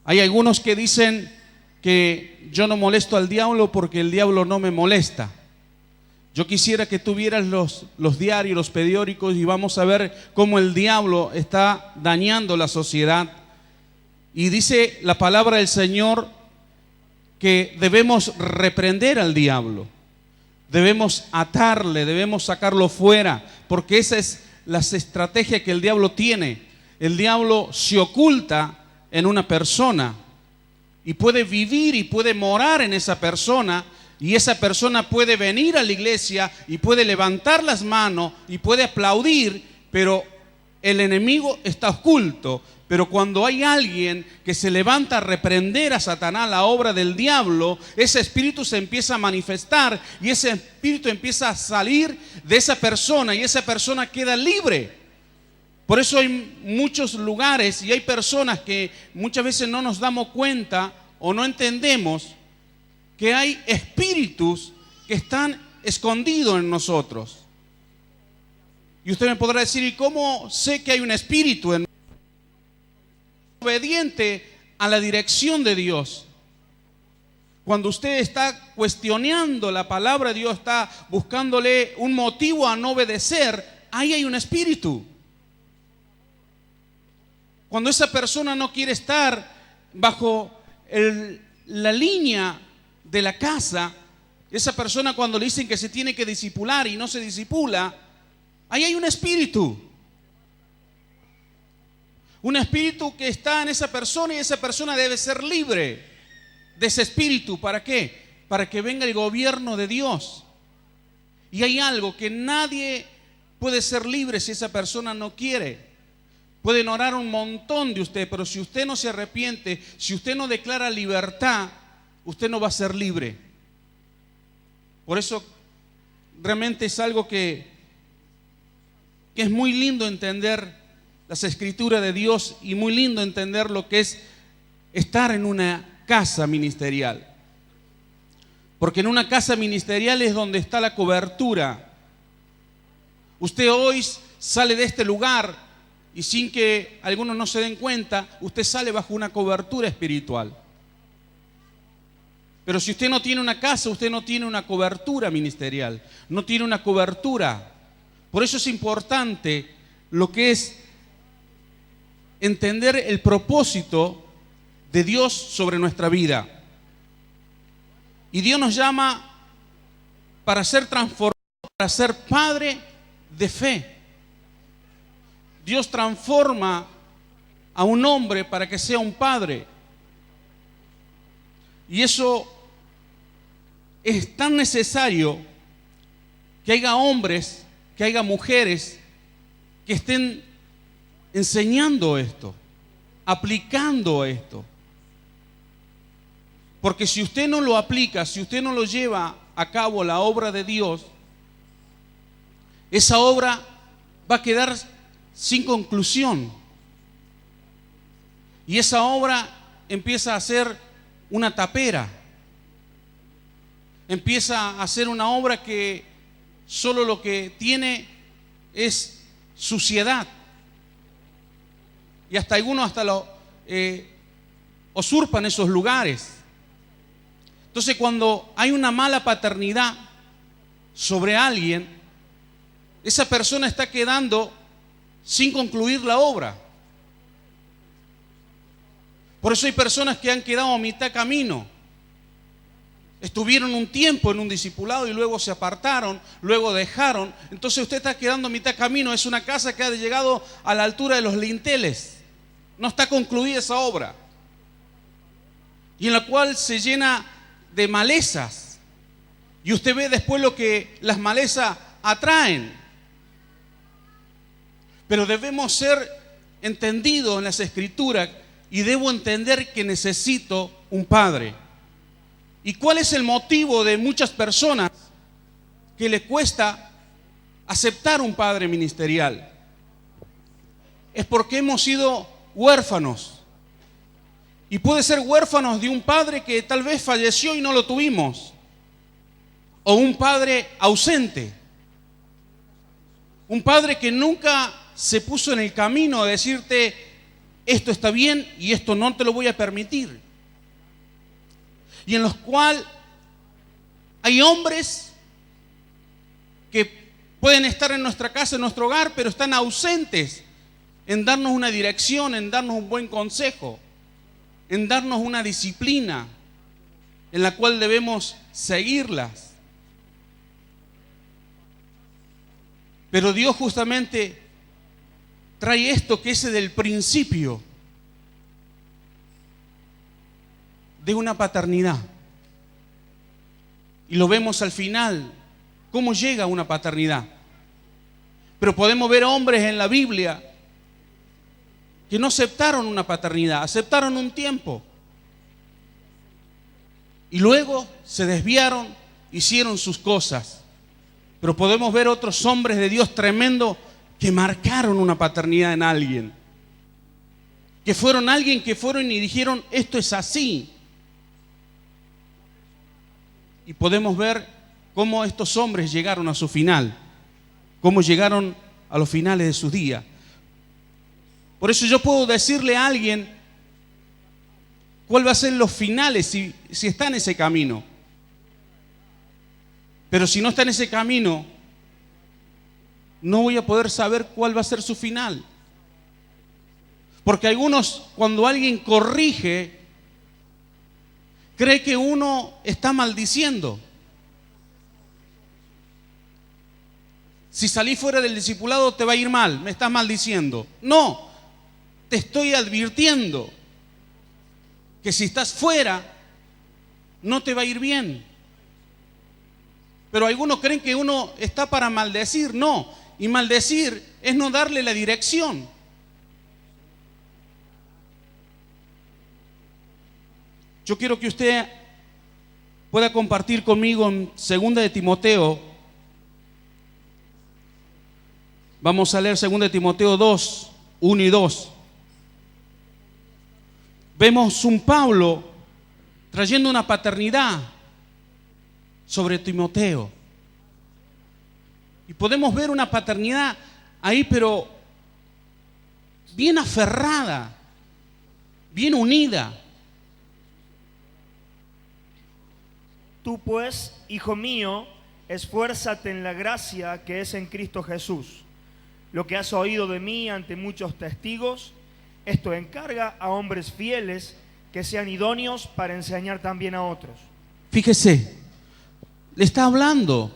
Hay algunos que dicen que yo no molesto al diablo porque el diablo no me molesta. Yo quisiera que tú vieras los diarios, los periódicos, y vamos a ver cómo el diablo está dañando la sociedad. Y dice la palabra del Señor que debemos reprender al diablo, debemos atarle, debemos sacarlo fuera, porque esa es la estrategia que el diablo tiene. El diablo se oculta en una persona y puede vivir y puede morar en esa persona, y esa persona puede venir a la iglesia y puede levantar las manos y puede aplaudir, pero el enemigo está oculto. Pero cuando hay alguien que se levanta a reprender a Satanás, la obra del diablo, ese espíritu se empieza a manifestar y ese espíritu empieza a salir de esa persona y esa persona queda libre. Por eso hay muchos lugares y hay personas que muchas veces no nos damos cuenta o no entendemos que hay espíritus que están escondidos en nosotros. Y usted me podrá decir, ¿y cómo sé que hay un espíritu en nosotros? Obediente a la dirección de Dios. Cuando usted está cuestionando la palabra de Dios, está buscándole un motivo a no obedecer, ahí hay un espíritu. Cuando esa persona no quiere estar bajo la línea de la casa, esa persona cuando le dicen que se tiene que discipular y no se discipula, ahí hay un espíritu. Un espíritu que está en esa persona, y esa persona debe ser libre de ese espíritu. ¿Para qué? Para que venga el gobierno de Dios. Y hay algo que nadie puede ser libre si esa persona no quiere. Pueden orar un montón de usted, pero si usted no se arrepiente, si usted no declara libertad, usted no va a ser libre. Por eso realmente es algo que es muy lindo entender las escrituras de Dios y muy lindo entender lo que es estar en una casa ministerial. Porque en una casa ministerial es donde está la cobertura. Usted hoy sale de este lugar y sin que algunos no se den cuenta, usted sale bajo una cobertura espiritual. Pero si usted no tiene una casa, usted no tiene una cobertura ministerial, no tiene una cobertura. Por eso es importante lo que es entender el propósito de Dios sobre nuestra vida. Y Dios nos llama para ser transformados, para ser padre de fe. Dios transforma a un hombre para que sea un padre. Y eso es tan necesario que haya hombres, que haya mujeres que estén enseñando esto, aplicando esto. Porque si usted no lo aplica, si usted no lo lleva a cabo la obra de Dios, esa obra va a quedar sin conclusión. Y esa obra empieza a ser una tapera. Empieza a ser una obra que solo lo que tiene es suciedad. Y hasta algunos usurpan esos lugares. Entonces, cuando hay una mala paternidad sobre alguien, esa persona está quedando sin concluir la obra. Por eso hay personas que han quedado a mitad camino. Estuvieron un tiempo en un discipulado y luego se apartaron, luego dejaron. Entonces usted está quedando a mitad camino. Es una casa que ha llegado a la altura de los linteles. No está concluida esa obra. Y en la cual se llena de malezas. Y usted ve después lo que las malezas atraen. Pero debemos ser entendidos en las Escrituras y debo entender que necesito un padre. ¿Y cuál es el motivo de muchas personas que le cuesta aceptar un padre ministerial? Es porque hemos sido huérfanos. Y puede ser huérfanos de un padre que tal vez falleció y no lo tuvimos. O un padre ausente. Un padre que nunca se puso en el camino de decirte, esto está bien y esto no te lo voy a permitir. Y en los cuales hay hombres que pueden estar en nuestra casa, en nuestro hogar, pero están ausentes en darnos una dirección, en darnos un buen consejo, en darnos una disciplina en la cual debemos seguirlas. Pero Dios justamente trae esto que es del principio de una paternidad. Y lo vemos al final, cómo llega una paternidad. Pero podemos ver hombres en la Biblia que no aceptaron una paternidad, aceptaron un tiempo. Y luego se desviaron, hicieron sus cosas. Pero podemos ver otros hombres de Dios tremendos que marcaron una paternidad en alguien. Que fueron alguien que fueron y dijeron, esto es así. Y podemos ver cómo estos hombres llegaron a su final, cómo llegaron a los finales de sus días. Por eso yo puedo decirle a alguien cuál va a ser los finales si está en ese camino. Pero si no está en ese camino, no voy a poder saber cuál va a ser su final. Porque algunos, cuando alguien corrige, cree que uno está maldiciendo. Si salís fuera del discipulado te va a ir mal, me estás maldiciendo. No, te estoy advirtiendo que si estás fuera no te va a ir bien. Pero algunos creen que uno está para maldecir. No, y maldecir es no darle la dirección. Yo quiero que usted pueda compartir conmigo en 2 de Timoteo. Vamos a leer 2 de Timoteo 2, 1 y 2. Vemos un Pablo trayendo una paternidad sobre Timoteo. Y podemos ver una paternidad ahí, pero bien aferrada, bien unida. Tú pues, hijo mío, esfuérzate en la gracia que es en Cristo Jesús. Lo que has oído de mí ante muchos testigos, esto encarga a hombres fieles que sean idóneos para enseñar también a otros. Fíjese, le está hablando.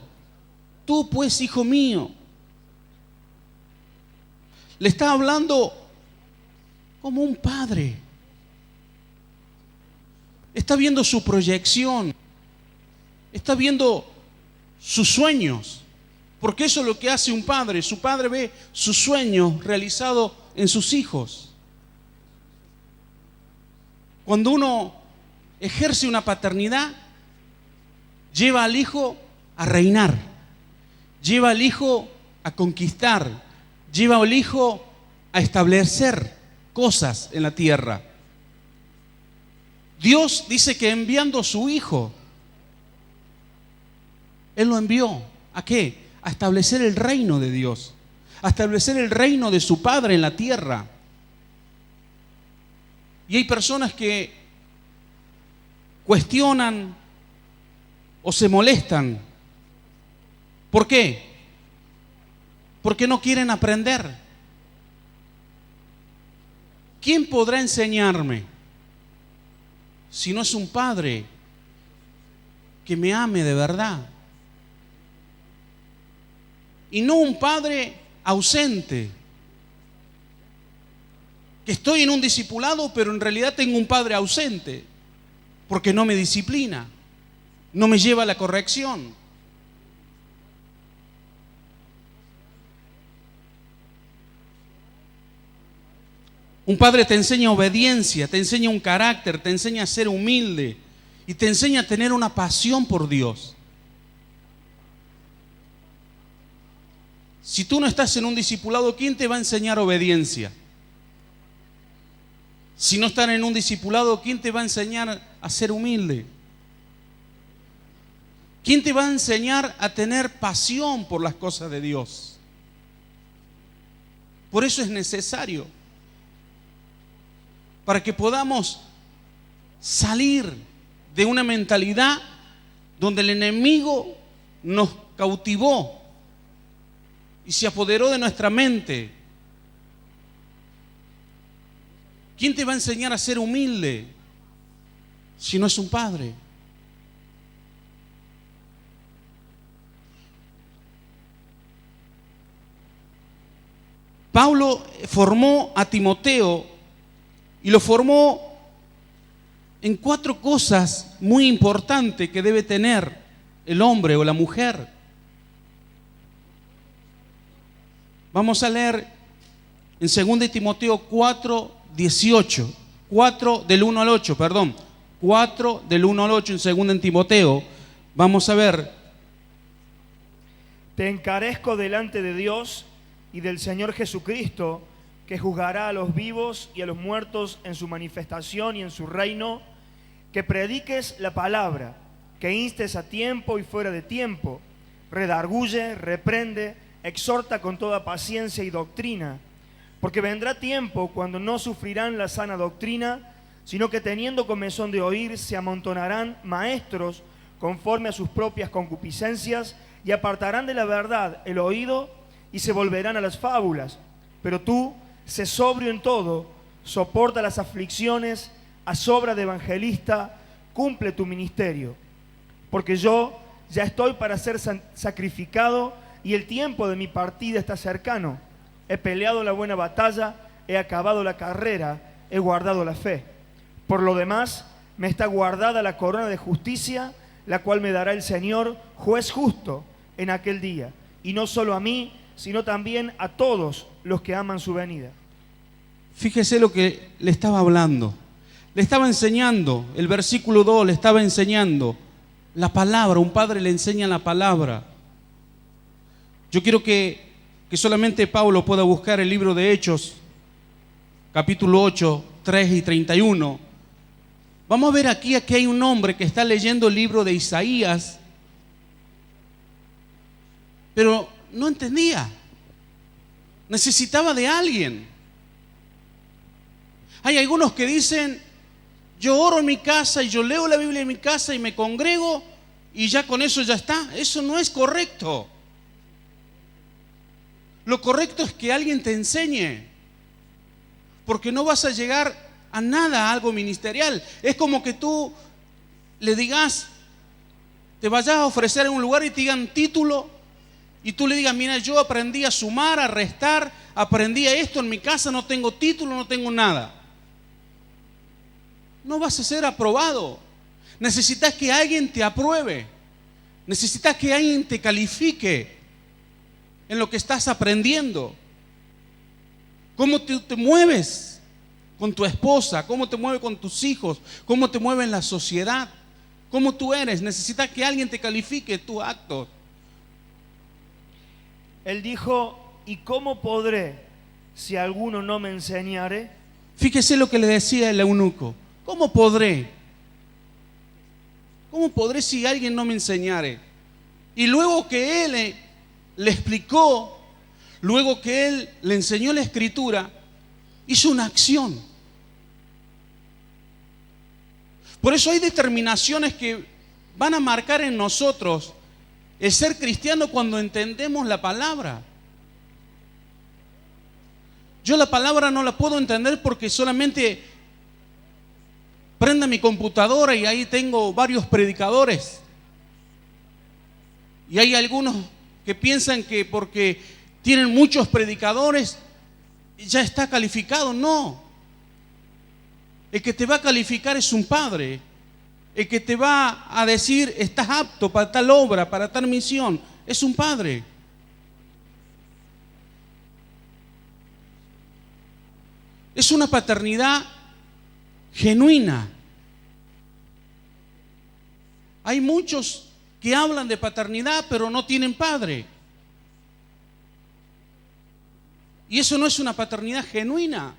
Tú pues, hijo mío. Le está hablando como un padre. Está viendo su proyección. Está viendo sus sueños. Porque eso es lo que hace un padre. Su padre ve sus sueños realizados en sus hijos. Cuando uno ejerce una paternidad, lleva al hijo a reinar, lleva al hijo a conquistar, lleva al hijo a establecer cosas en la tierra. Dios dice que enviando a su hijo, Él lo envió. ¿A qué? A establecer el reino de Dios, a establecer el reino de su Padre en la tierra. Y hay personas que cuestionan o se molestan. ¿Por qué? Porque no quieren aprender. ¿Quién podrá enseñarme si no es un padre que me ame de verdad? Y no un padre ausente, que estoy en un discipulado, pero en realidad tengo un padre ausente, porque no me disciplina, no me lleva a la corrección. Un padre te enseña obediencia, te enseña un carácter, te enseña a ser humilde y te enseña a tener una pasión por Dios. Si tú no estás en un discipulado, ¿quién te va a enseñar obediencia? Si no están en un discipulado, ¿quién te va a enseñar a ser humilde? ¿Quién te va a enseñar a tener pasión por las cosas de Dios? Por eso es necesario para que podamos salir de una mentalidad donde el enemigo nos cautivó y se apoderó de nuestra mente. ¿Quién te va a enseñar a ser humilde si no es un padre? Pablo formó a Timoteo y lo formó en 4 cosas muy importantes que debe tener el hombre o la mujer. Vamos a leer en 2 Timoteo 4:18, 4 del 1 al 8, perdón, 4 del 1 al 8 en 2 Timoteo. Vamos a ver. Te encarezco delante de Dios y del Señor Jesucristo, que juzgará a los vivos y a los muertos en su manifestación y en su reino, que prediques la palabra, que instes a tiempo y fuera de tiempo, redarguye, reprende, exhorta con toda paciencia y doctrina, porque vendrá tiempo cuando no sufrirán la sana doctrina, sino que teniendo comezón de oír, se amontonarán maestros conforme a sus propias concupiscencias y apartarán de la verdad el oído y se volverán a las fábulas. Pero tú, sé sobrio en todo, soporta las aflicciones, haz obra de evangelista, cumple tu ministerio. Porque yo ya estoy para ser sacrificado y el tiempo de mi partida está cercano. He peleado la buena batalla, he acabado la carrera, he guardado la fe. Por lo demás, me está guardada la corona de justicia, la cual me dará el Señor, juez justo, en aquel día. Y no solo a mí, sino también a todos los que aman su venida. Fíjese lo que le estaba hablando. Le estaba enseñando, el versículo 2 le estaba enseñando la palabra. Un padre le enseña la palabra. Yo quiero que solamente Pablo pueda buscar el libro de Hechos, capítulo 8, 3 y 31. Vamos a ver aquí hay un hombre que está leyendo el libro de Isaías, pero no entendía. Necesitaba de alguien. Hay algunos que dicen, yo oro en mi casa y yo leo la Biblia en mi casa y me congrego y ya con eso ya está. Eso no es correcto. Lo correcto es que alguien te enseñe, porque no vas a llegar a nada, a algo ministerial. Es como que tú le digas, te vayas a ofrecer en un lugar y te digan título, y tú le digas, mira, yo aprendí a sumar, a restar, aprendí a esto en mi casa, no tengo título, no tengo nada. No vas a ser aprobado. Necesitas que alguien te apruebe. Necesitas que alguien te califique en lo que estás aprendiendo. ¿Cómo te mueves con tu esposa? ¿Cómo te mueves con tus hijos? ¿Cómo te mueves en la sociedad? ¿Cómo tú eres? Necesitas que alguien te califique tus actos. Él dijo, ¿y cómo podré si alguno no me enseñare? Fíjese lo que le decía el eunuco. ¿Cómo podré? ¿Cómo podré si alguien no me enseñare? Y luego que él le explicó, luego que él le enseñó la escritura, hizo una acción. Por eso hay determinaciones que van a marcar en nosotros el ser cristiano cuando entendemos la palabra. Yo la palabra no la puedo entender porque solamente prenda mi computadora y ahí tengo varios predicadores. Y hay algunos que piensan que porque tienen muchos predicadores ya está calificado. No. El que te va a calificar es un padre. El que te va a decir, estás apto para tal obra, para tal misión, es un padre. Es una paternidad genuina. Hay muchos que hablan de paternidad, pero no tienen padre. Y eso no es una paternidad genuina,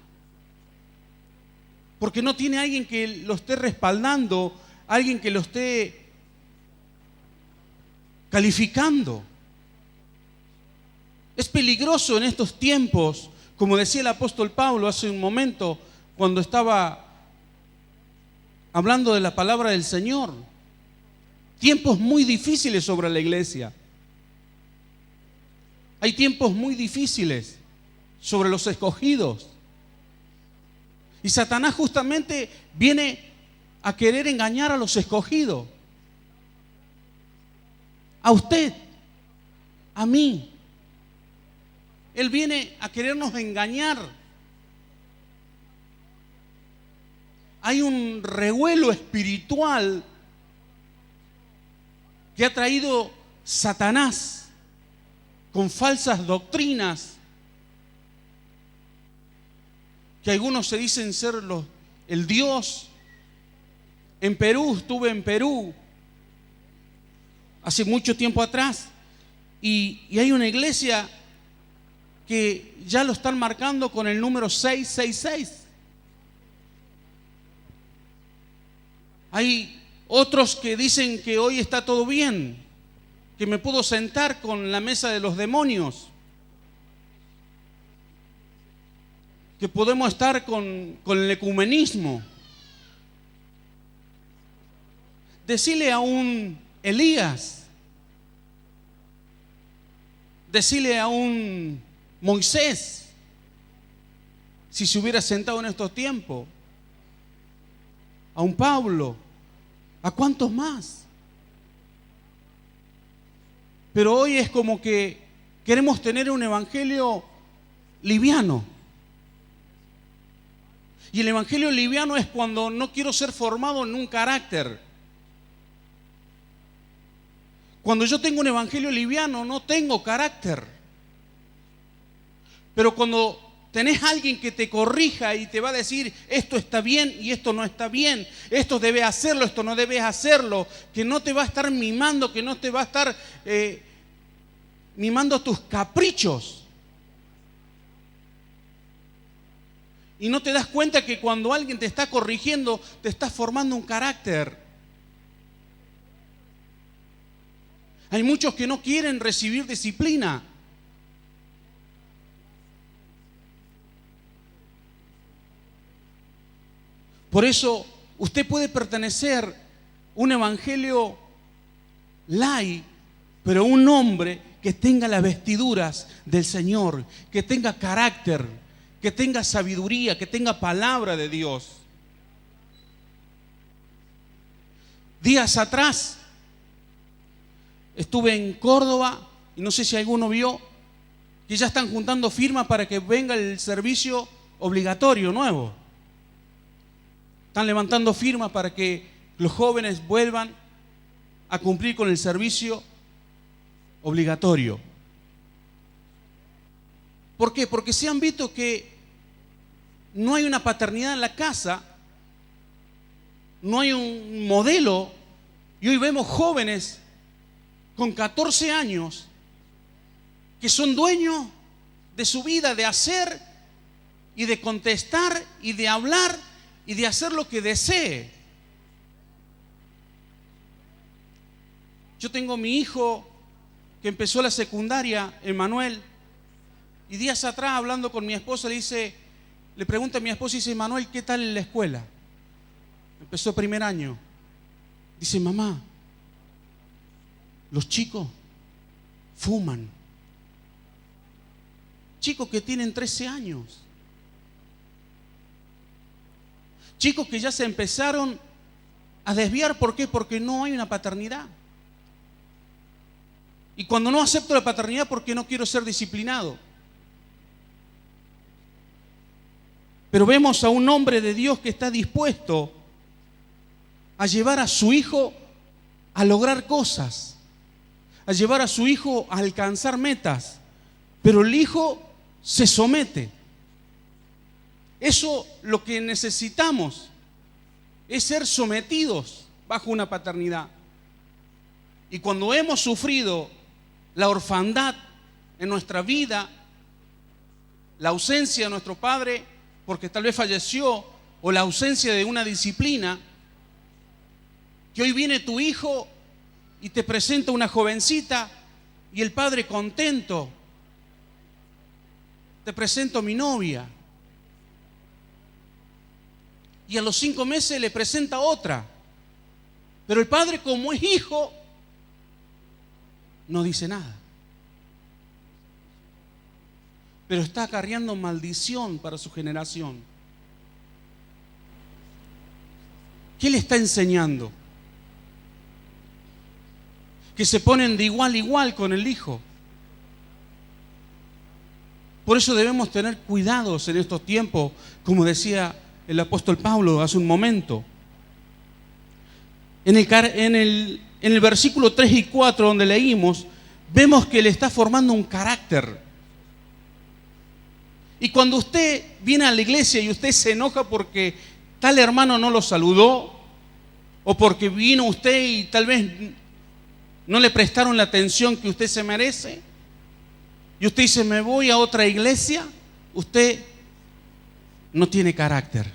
porque no tiene alguien que lo esté respaldando, alguien que lo esté calificando. Es peligroso en estos tiempos, como decía el apóstol Pablo hace un momento, cuando estaba hablando de la palabra del Señor. Tiempos muy difíciles sobre la iglesia. Hay tiempos muy difíciles sobre los escogidos. Y Satanás justamente viene a querer engañar a los escogidos. A usted, a mí. Él viene a querernos engañar. Hay un revuelo espiritual que ha traído Satanás con falsas doctrinas, que algunos se dicen ser el Dios. En Perú, estuve en Perú hace mucho tiempo atrás, y hay una iglesia que ya lo están marcando con el número 666. Hay otros que dicen que hoy está todo bien, que me puedo sentar con la mesa de los demonios, que podemos estar con el ecumenismo. Decirle a un Elías, decirle a un Moisés, si se hubiera sentado en estos tiempos, a un Pablo, ¿a cuántos más? Pero hoy es como que queremos tener un evangelio liviano. Y el evangelio liviano es cuando no quiero ser formado en un carácter. Cuando yo tengo un evangelio liviano, no tengo carácter. Pero cuando tenés a alguien que te corrija y te va a decir esto está bien y esto no está bien, esto debes hacerlo, esto no debes hacerlo, que no te va a estar mimando, que no te va a estar mimando tus caprichos. Y no te das cuenta que cuando alguien te está corrigiendo, te está formando un carácter. Hay muchos que no quieren recibir disciplina. Por eso usted puede pertenecer a un evangelio light, pero un hombre que tenga las vestiduras del Señor, que tenga carácter, que tenga sabiduría, que tenga palabra de Dios. Días atrás estuve en Córdoba y no sé si alguno vio que ya están juntando firmas para que venga el servicio obligatorio nuevo. Están levantando firmas para que los jóvenes vuelvan a cumplir con el servicio obligatorio. ¿Por qué? Porque se han visto que no hay una paternidad en la casa, no hay un modelo, y hoy vemos jóvenes con 14 años que son dueños de su vida, de hacer y de contestar y de hablar y de hacer lo que desee. Yo tengo mi hijo que empezó la secundaria, Emanuel, y días atrás hablando con mi esposa le pregunta a mi esposa y dice: Emanuel, ¿qué tal en la escuela? Empezó el primer año. Dice: mamá, los chicos fuman. Chicos que tienen 13 años. Chicos que ya se empezaron a desviar. ¿Por qué? Porque no hay una paternidad. Y cuando no acepto la paternidad, porque no quiero ser disciplinado. Pero vemos a un hombre de Dios que está dispuesto a llevar a su hijo a lograr cosas, a llevar a su hijo a alcanzar metas, pero el hijo se somete. Eso lo que necesitamos es ser sometidos bajo una paternidad. Y cuando hemos sufrido la orfandad en nuestra vida, la ausencia de nuestro padre porque tal vez falleció, o la ausencia de una disciplina, que hoy viene tu hijo y te presenta una jovencita y el padre contento: te presento a mi novia. y a los 5 meses le presenta otra. Pero el padre, como es hijo, no dice nada. Pero está acarreando maldición para su generación. ¿Qué le está enseñando? Que se ponen de igual a igual con el hijo. Por eso debemos tener cuidados en estos tiempos, como decía el apóstol Pablo hace un momento. En el versículo 3 y 4 donde leímos, vemos que le está formando un carácter. Y cuando usted viene a la iglesia y usted se enoja porque tal hermano no lo saludó, o porque vino usted y tal vez no le prestaron la atención que usted se merece, y usted dice, me voy a otra iglesia, usted no tiene carácter.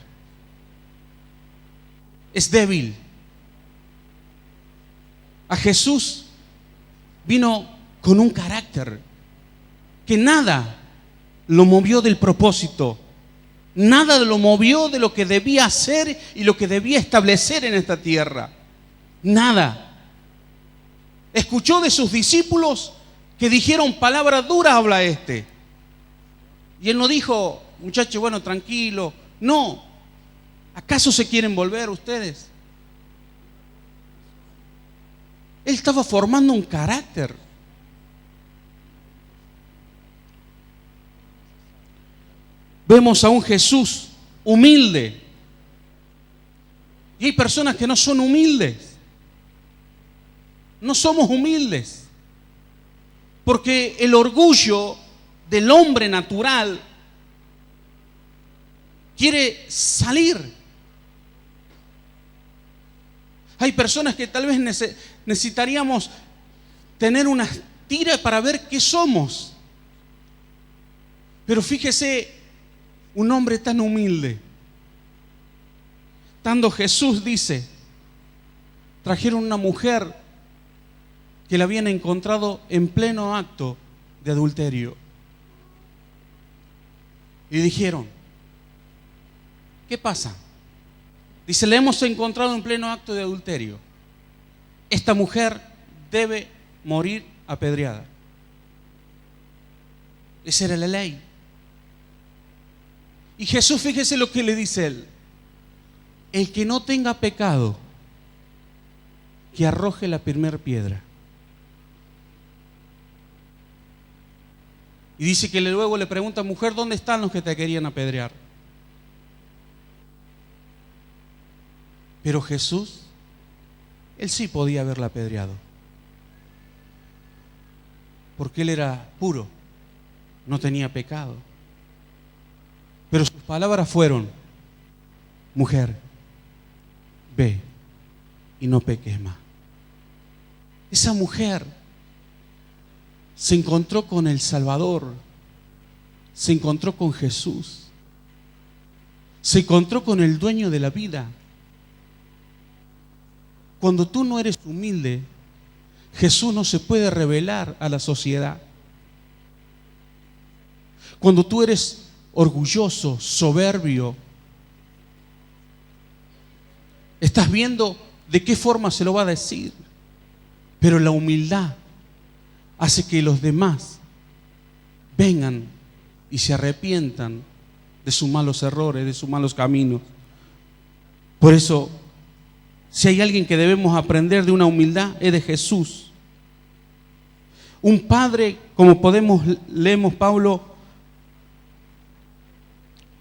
Es débil. A Jesús vino con un carácter que nada lo movió del propósito, nada lo movió de lo que debía hacer y lo que debía establecer en esta tierra. Nada. Escuchó de sus discípulos que dijeron, palabra dura habla este. Y él no dijo, muchachos, bueno, tranquilo. No. ¿Acaso se quieren volver ustedes? Él estaba formando un carácter. Vemos a un Jesús humilde. Y hay personas que no son humildes. No somos humildes. Porque el orgullo del hombre natural quiere salir. Hay personas que tal vez necesitaríamos tener una tira para ver qué somos. Pero fíjese, un hombre tan humilde, estando Jesús, dice, trajeron una mujer que la habían encontrado en pleno acto de adulterio. Y dijeron, ¿qué pasa? Dice, la hemos encontrado en pleno acto de adulterio. Esta mujer debe morir apedreada. Esa era la ley. Y Jesús, fíjese lo que le dice él. El que no tenga pecado, que arroje la primera piedra. Y dice que luego le pregunta, mujer, ¿dónde están los que te querían apedrear? Pero Jesús, él sí podía haberla apedreado. Porque él era puro, no tenía pecado. Pero sus palabras fueron, mujer, ve y no peques más. Esa mujer se encontró con el Salvador, se encontró con Jesús, se encontró con el dueño de la vida. Cuando tú no eres humilde, Jesús no se puede revelar a la sociedad. Cuando tú eres orgulloso, soberbio, estás viendo de qué forma se lo va a decir. Pero la humildad hace que los demás vengan y se arrepientan de sus malos errores, de sus malos caminos. Por eso, si hay alguien que debemos aprender de una humildad, es de Jesús. Un padre, como leemos Pablo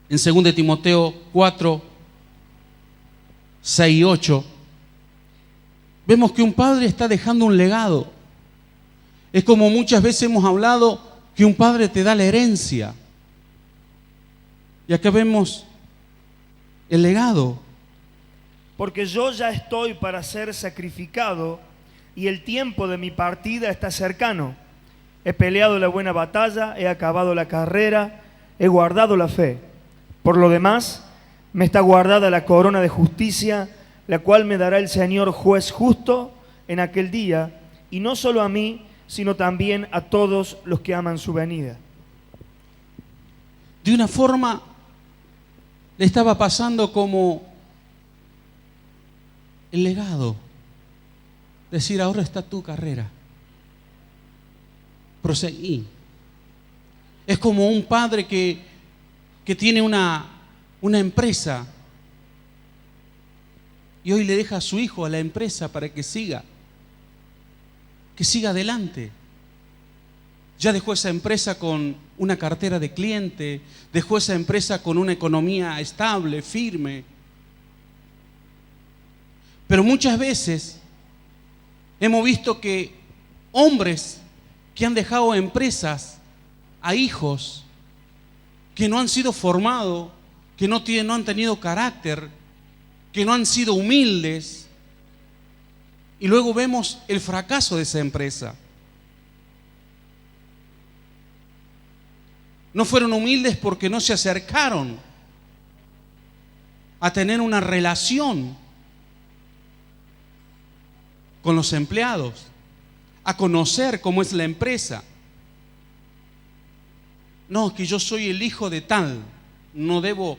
en 2 Timoteo 4, 6 y 8, vemos que un padre está dejando un legado. Es como muchas veces hemos hablado que un padre te da la herencia. Y acá vemos el legado. Porque yo ya estoy para ser sacrificado y el tiempo de mi partida está cercano. He peleado la buena batalla, he acabado la carrera, he guardado la fe. Por lo demás, me está guardada la corona de justicia, la cual me dará el Señor juez justo en aquel día, y no solo a mí, sino también a todos los que aman su venida. De una forma le estaba pasando como el legado. Decir, ahora está tu carrera. Proseguí. Es como un padre que tiene una empresa y hoy le deja a su hijo a la empresa para que siga adelante. Ya dejó esa empresa con una cartera de cliente, dejó esa empresa con una economía estable, firme. Pero muchas veces hemos visto que hombres que han dejado empresas a hijos que no han sido formados, que no han tenido carácter, que no han sido humildes, y luego vemos el fracaso de esa empresa. No fueron humildes porque no se acercaron a tener una relación con los empleados, a conocer cómo es la empresa. No, que yo soy el hijo de tal, no debo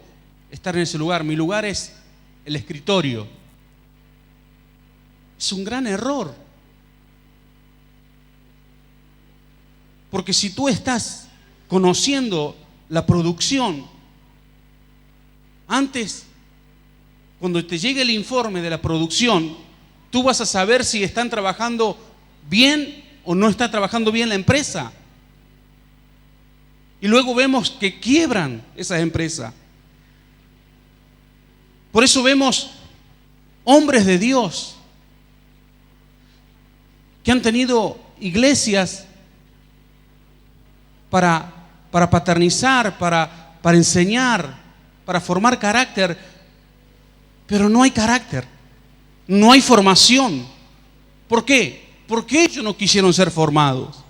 estar en ese lugar, mi lugar es el escritorio. Es un gran error. Porque si tú estás conociendo la producción, antes, cuando te llegue el informe de la producción, tú vas a saber si están trabajando bien o no está trabajando bien la empresa. Y luego vemos que quiebran esas empresas. Por eso vemos hombres de Dios que han tenido iglesias para paternizar, para enseñar, para formar carácter, pero no hay carácter, no hay formación. ¿Por qué? Porque ellos no quisieron ser formados,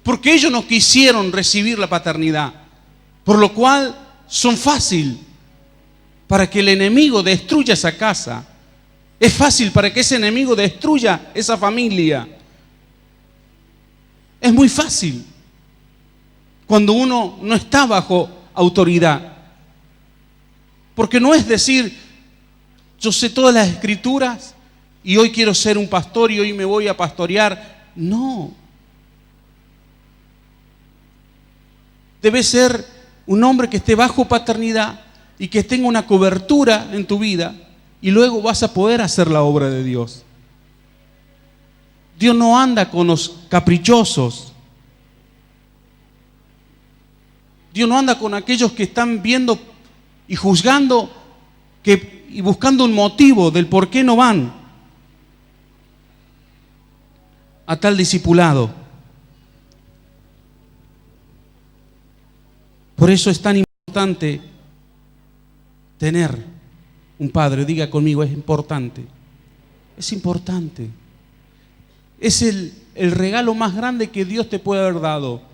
porque ellos no quisieron recibir la paternidad, por lo cual son fácil para que el enemigo destruya esa casa, es fácil para que ese enemigo destruya esa familia. Es muy fácil cuando uno no está bajo autoridad, porque no es decir, yo sé todas las escrituras y hoy quiero ser un pastor y hoy me voy a pastorear. No. Debe ser un hombre que esté bajo paternidad y que tenga una cobertura en tu vida, y luego vas a poder hacer la obra de Dios. Dios no anda con los caprichosos. Dios no anda con aquellos que están viendo y juzgando y buscando un motivo del por qué no van a tal discipulado. Por eso es tan importante tener un padre. Diga conmigo, es importante. Es importante. Es el regalo más grande que Dios te puede haber dado.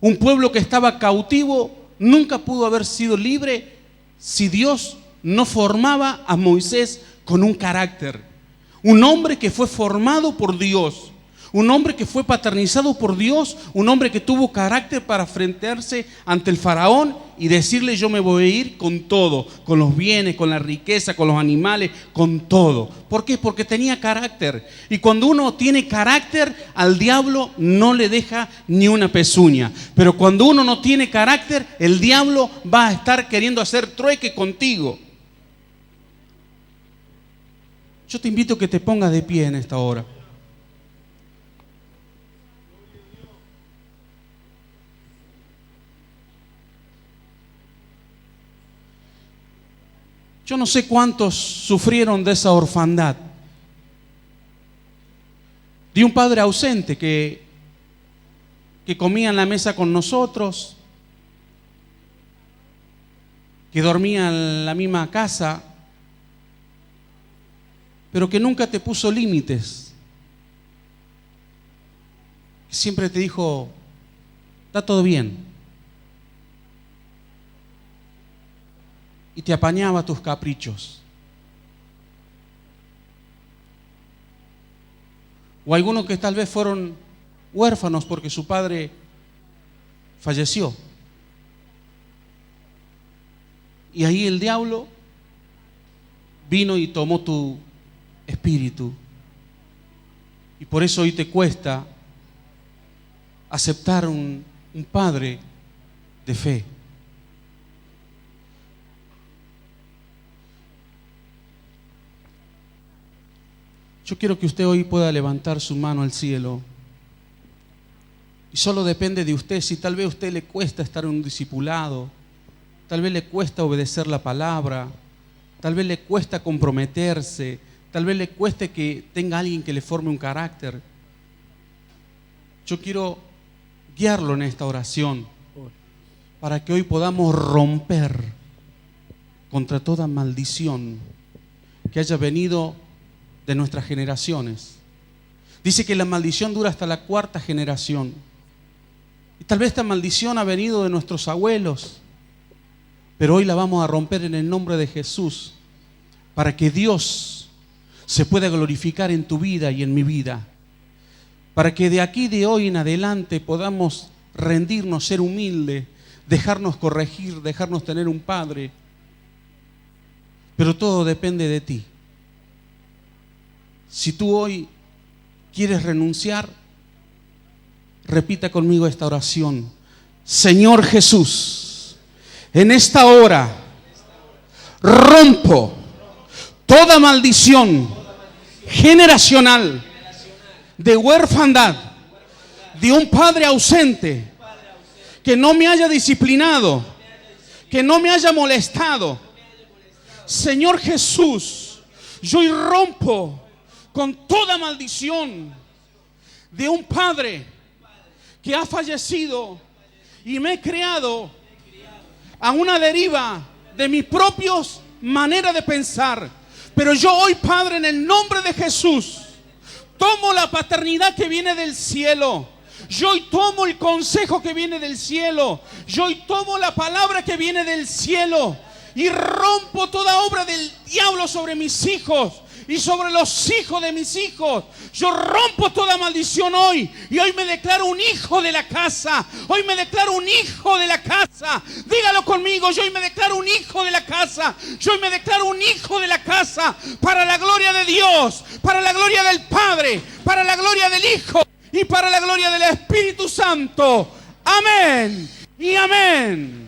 Un pueblo que estaba cautivo nunca pudo haber sido libre si Dios no formaba a Moisés con un carácter. Un hombre que fue formado por Dios, un hombre que fue paternizado por Dios, un hombre que tuvo carácter para enfrentarse ante el faraón y decirle: yo me voy a ir con todo, con los bienes, con la riqueza, con los animales, con todo. ¿Por qué? Porque tenía carácter. Y cuando uno tiene carácter, al diablo no le deja ni una pezuña. Pero cuando uno no tiene carácter, el diablo va a estar queriendo hacer trueque contigo. Yo te invito a que te pongas de pie en esta hora. Yo no sé cuántos sufrieron de esa orfandad, de un padre ausente que comía en la mesa con nosotros, que dormía en la misma casa, pero que nunca te puso límites. Siempre te dijo: está todo bien. Y te apañaba tus caprichos. O algunos que tal vez fueron huérfanos porque su padre falleció. Y ahí el diablo vino y tomó tu espíritu. Y por eso hoy te cuesta aceptar un padre de fe. Yo quiero que usted hoy pueda levantar su mano al cielo. Y solo depende de usted. Si tal vez a usted le cuesta estar en un discipulado, tal vez le cuesta obedecer la palabra, tal vez le cuesta comprometerse, tal vez le cueste que tenga alguien que le forme un carácter. Yo quiero guiarlo en esta oración para que hoy podamos romper contra toda maldición que haya venido de nuestras generaciones. Dice que la maldición dura hasta la 4ª generación. Y tal vez esta maldición ha venido de nuestros abuelos, pero hoy la vamos a romper en el nombre de Jesús, para que Dios se pueda glorificar en tu vida y en mi vida, para que de aquí, de hoy en adelante, podamos rendirnos, ser humildes, dejarnos corregir, dejarnos tener un Padre. Pero todo depende de ti. Si tú hoy quieres renunciar, repita conmigo esta oración. Señor Jesús, en esta hora rompo toda maldición generacional de huérfandad, de un padre ausente que no me haya disciplinado, que no me haya molestado. Señor Jesús, yo hoy rompo con toda maldición de un padre que ha fallecido y me he creado a una deriva de mis propios maneras de pensar. Pero yo hoy, Padre, en el nombre de Jesús, tomo la paternidad que viene del cielo. Yo hoy tomo el consejo que viene del cielo. Yo hoy tomo la palabra que viene del cielo y rompo toda obra del diablo sobre mis hijos y sobre los hijos de mis hijos. Yo rompo toda maldición hoy. Y hoy me declaro un hijo de la casa. Hoy me declaro un hijo de la casa. Dígalo conmigo. Yo hoy me declaro un hijo de la casa. Yo hoy me declaro un hijo de la casa. Para la gloria de Dios. Para la gloria del Padre. Para la gloria del Hijo. Y para la gloria del Espíritu Santo. Amén. Y amén.